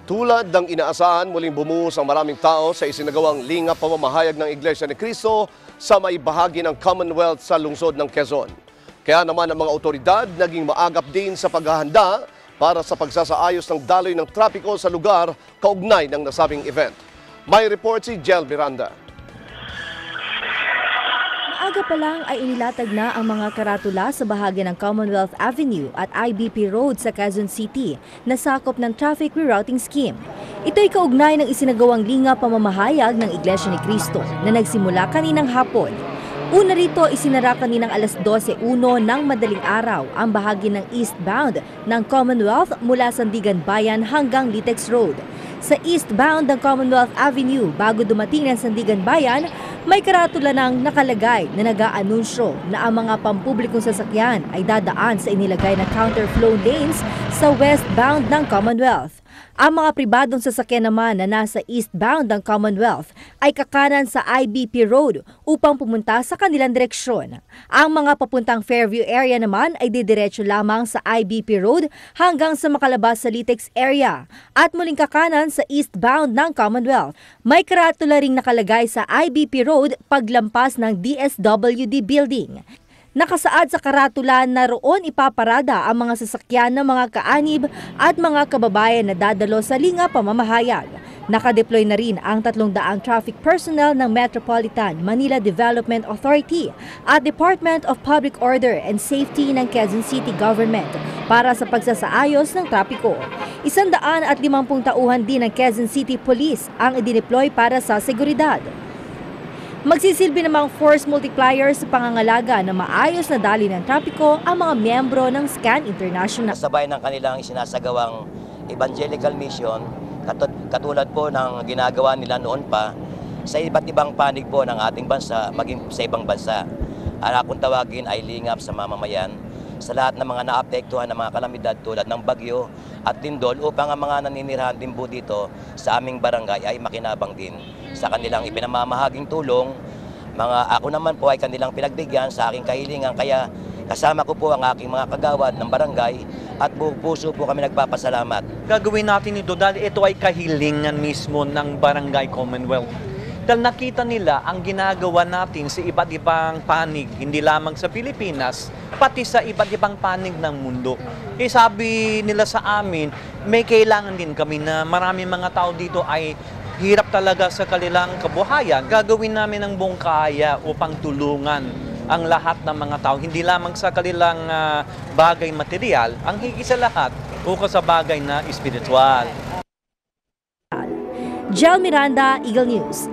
Tulad ng inaasahan, muling bumuhos ang maraming tao sa isinagawang lingap pamamahayag ng Iglesia ni Cristo sa may bahagi ng Commonwealth sa lungsod ng Quezon. Kaya naman ang mga otoridad naging maagap din sa paghahanda para sa pagsasaayos ng daloy ng trapiko sa lugar kaugnay ng nasabing event. May report si Jel Miranda. Maaga pa lang ay inilatag na ang mga karatula sa bahagi ng Commonwealth Avenue at IBP Road sa Quezon City na sakop ng traffic rerouting scheme. Ito'y kaugnay ng isinagawang lingap pamamahayag ng Iglesia ni Cristo na nagsimula kaninang hapon. Una rito, isinara kaninang alas 12:01 ng madaling araw ang bahagi ng eastbound ng Commonwealth mula Sandigan Bayan hanggang Litex Road. Sa eastbound ng Commonwealth Avenue, bago dumating ng Sandigan Bayan, may karatula nang nakalagay na nag-aanunsyo na ang mga pampublikong sasakyan ay dadaan sa inilagay na counterflow lanes sa westbound ng Commonwealth. Ang mga pribadong sasakyan naman na nasa eastbound ng Commonwealth ay kakanan sa IBP Road upang pumunta sa kanilang direksyon. Ang mga papuntang Fairview area naman ay didiretso lamang sa IBP Road hanggang sa makalabas sa Litex area at muling kakanan sa eastbound ng Commonwealth. May karatula ring nakalagay sa IBP Road paglampas ng DSWD building. Nakasaad sa karatula na roon ipaparada ang mga sasakyan ng mga kaanib at mga kababayan na dadalo sa lingap pamamahayag. Nakadeploy na rin ang 300 traffic personnel ng Metropolitan Manila Development Authority at Department of Public Order and Safety ng Quezon City Government para sa pagsasaayos ng trapiko. 150 tauhan din ng Quezon City Police ang idineploy para sa seguridad. Magsisilbi namang force multiplier sa pangangalaga na maayos na daloy ng trapiko ang mga miyembro ng SCAN International. Sabay ng kanilang isinasagawang evangelical mission, katulad po ng ginagawa nila noon pa sa iba't ibang panig po ng ating bansa, maging sa ibang bansa. Ang akong tawagin ay lingap sa mamamayan sa lahat ng mga naapektuhan ng mga kalamidad tulad ng bagyo at lindol upang ang mga naninirahan din po dito sa aming barangay ay makinabang din sa kanilang ipinamamahaging tulong. Ako naman po ay kanilang pinagbigyan sa aking kahilingan, kaya kasama ko po ang aking mga kagawad ng barangay at puso po kami nagpapasalamat. Gagawin natin ito dahil ito ay kahilingan mismo ng Barangay Commonwealth. Dahil nakita nila ang ginagawa natin sa iba't ibang panig, hindi lamang sa Pilipinas, pati sa iba't ibang panig ng mundo. Sabi nila sa amin, may kailangan din kami na maraming mga tao dito ay hirap talaga sa kanilang kabuhayan. Gagawin namin ang buong kaya upang tulungan ang lahat ng mga tao, hindi lamang sa kanilang bagay material, ang higit sa lahat, ukol sa bagay na espiritual. Jel Miranda, Eagle News.